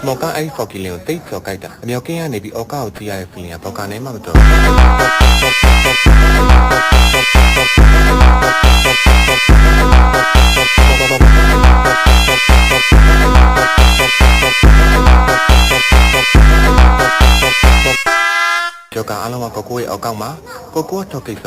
မော်ကအဲ့ဖော်ကီလင်ကိုတိတ်ကျော်ကြိုက်တာအမြောက်ကင်းကနေပြီးအော်ကာကိုကြည့်ရတဲ့ feeling ကဘောက်ကနေမှမတော်ကျော်ကအားလုံးကကိုကိုရဲ့အောက်ကောက်မှာကိုကိုထောက်ကိစ္စ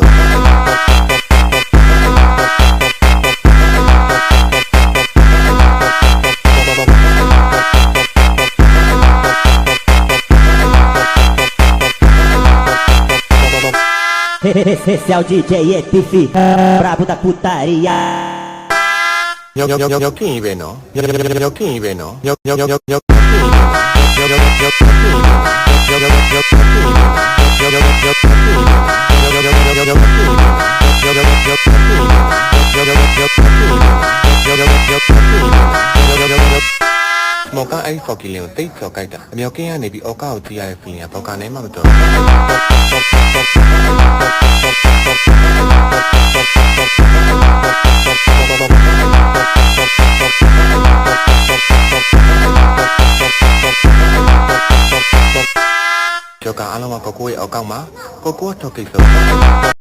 Esse é o DJ EPF Brabo da putariaမော်ကအဲ့ဖော်ကီလင်ကိုတိတ်ကျော်ကြိုက်တာအမြောက်ကင်းကနေပြီးအော်ကာကိုကြည့်ရတဲ့ feeling ကဘောက်ကနေမှမတော်ကျော်ကအားလုံးကကိုကိုရဲ့အောက်ကောက်မှာကိုကိုထောက်ကိစ္စ